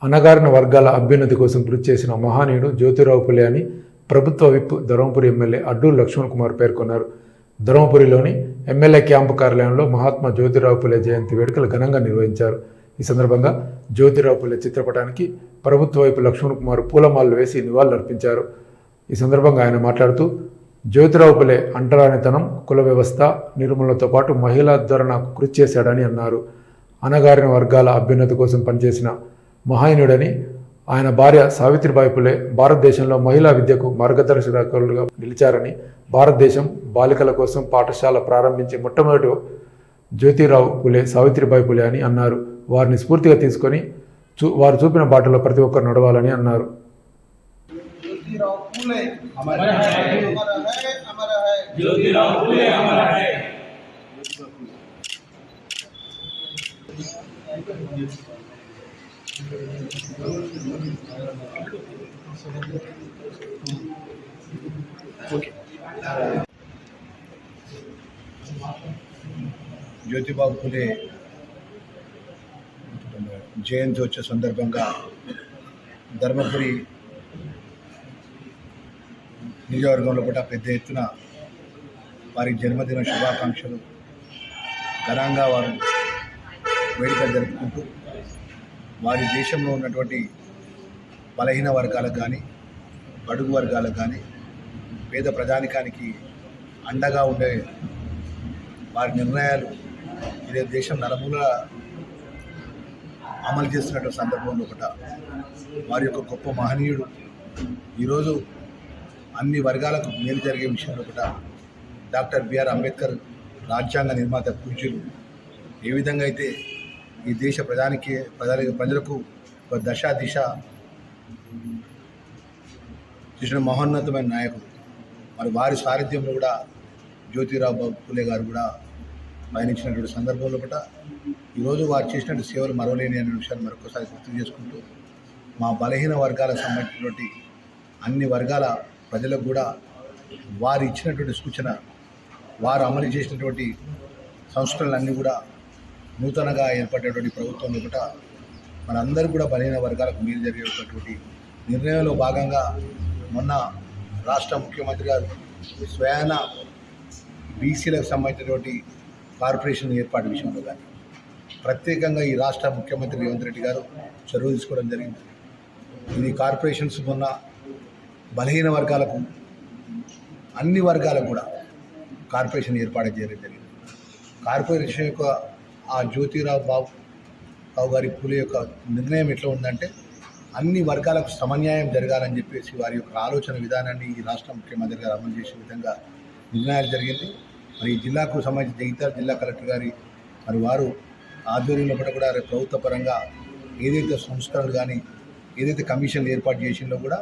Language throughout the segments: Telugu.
అణగారిన వర్గాల అభ్యున్నతి కోసం కృషి చేసిన మహానీయుడు జ్యోతిరావు పులే అని ప్రభుత్వ విప్ ధర్మపురి ఎమ్మెల్యే అడ్డూరు లక్ష్మణ్ కుమార్ పేర్కొన్నారు. ధర్మపురిలోని ఎమ్మెల్యే క్యాంపు కార్యాలయంలో మహాత్మా జ్యోతిరావు పులే జయంతి వేడుకలు ఘనంగా నిర్వహించారు. ఈ సందర్భంగా జ్యోతిరావు పులే చిత్రపటానికి ప్రభుత్వ వైపు లక్ష్మణ్ కుమార్ పూలమాలలు వేసి నివాళులర్పించారు. ఈ సందర్భంగా ఆయన మాట్లాడుతూ జ్యోతిరావు పులే అంటరానితనం, కుల వ్యవస్థ నిర్మూలనతో పాటు మహిళా ధరణకు కృషి చేశాడని అన్నారు. అణగారిన వర్గాల అభ్యున్నతి కోసం పనిచేసిన మహానీయుడని, ఆయన భార్య సావిత్రిబాయి పులే భారతదేశంలో మహిళా విద్యకు మార్గదర్శకులుగా నిలిచారని, భారతదేశం బాలికల కోసం పాఠశాల ప్రారంభించి మొట్టమొదటి జ్యోతిరావు పులే సావిత్రిబాయి పులే అని అన్నారు. వారిని స్ఫూర్తిగా తీసుకొని వారు చూపిన బాటలో ప్రతి ఒక్కరు నడవాలని అన్నారు. జ్యోతిబాబు పులే జయంతి వచ్చే సందర్భంగా ధర్మపురి నియోజకవర్గంలో కూడా పెద్ద ఎత్తున వారి జన్మదిన శుభాకాంక్షలు ఘనంగా వారు వేడుక జరుపుకుంటూ వారి దేశంలో ఉన్నటువంటి బలహీన వర్గాలకు కానీ, బడుగు వర్గాలకు కానీ, పేద ప్రజానికానికి అండగా ఉండే వారి నిర్ణయాలు ఇదే దేశం నలుమూల అమలు చేస్తున్నటువంటి సందర్భంలో ఒకట వారి యొక్క గొప్ప మహనీయుడు ఈరోజు అన్ని వర్గాలకు మేలు జరిగే విషయంలో ఒకట డాక్టర్ బిఆర్ అంబేద్కర్ రాజ్యాంగ నిర్మాత పూజ్యులు ఏ విధంగా అయితే ఈ దేశ ప్రజలకు ఒక దశ దిశ చూసిన మహోన్నతమైన నాయకుడు. మరి వారి సారథ్యంలో కూడా జ్యోతిరావు పులే గారు కూడా పయనించినటువంటి సందర్భంలో కూడా ఈరోజు వారు చేసినటువంటి సేవలు మరవలేని అనే విషయాన్ని మరొకసారి గుర్తు చేసుకుంటూ మా బలహీన వర్గాలకు సంబంధించినటువంటి అన్ని వర్గాల ప్రజలకు కూడా వారు ఇచ్చినటువంటి సూచన, వారు అమలు చేసినటువంటి సంస్కరణలన్నీ కూడా నూతనంగా ఏర్పడేటువంటి ప్రభుత్వంలో కూడా మనందరూ కూడా బలహీన వర్గాలకు మేలు జరిగేటటువంటి నిర్ణయంలో భాగంగా మొన్న రాష్ట్ర ముఖ్యమంత్రి గారు స్వయాన బీసీలకు సంబంధించినటువంటి కార్పొరేషన్ ఏర్పాటు విషయంలో కానీ ప్రత్యేకంగా ఈ రాష్ట్ర ముఖ్యమంత్రి రేవంత్ రెడ్డి గారు చొరవ తీసుకోవడం జరిగింది. ఇది కార్పొరేషన్స్ మొన్న బలహీన వర్గాలకు అన్ని వర్గాలకు కూడా కార్పొరేషన్ ఏర్పాటు చేయడం జరిగింది. కార్పొరేషన్ యొక్క ఆ జ్యోతిరావు గారి పులే యొక్క నిర్ణయం ఎట్లా ఉందంటే అన్ని వర్గాలకు సమన్యాయం జరగాలని చెప్పేసి వారి యొక్క ఆలోచన విధానాన్ని ఈ రాష్ట్ర ముఖ్యమంత్రి గారు అమలు చేసే విధంగా నిర్ణయాలు జరిగింది. మరి ఈ జిల్లాకు సంబంధించి జగిత్యాల జిల్లా కలెక్టర్ గారి మరి వారు ఆధ్వర్యంలో కూడా ప్రభుత్వ పరంగా ఏదైతే సంస్కరణలు కానీ ఏదైతే కమిషన్లు ఏర్పాటు చేసిందో కూడా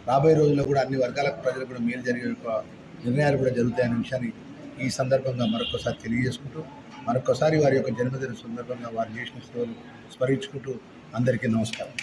రాబోయే రోజుల్లో కూడా అన్ని వర్గాలకు ప్రజలకు కూడా మేలు జరిగే నిర్ణయాలు కూడా జరుగుతాయనే విషయాన్ని ఈ సందర్భంగా మరొకసారి తెలియజేసుకుంటూ మరొకసారి వారి యొక్క జన్మదిన సందర్భంగా వారు చేసిన సేవలు స్మరించుకుంటూ అందరికీ నమస్కారం.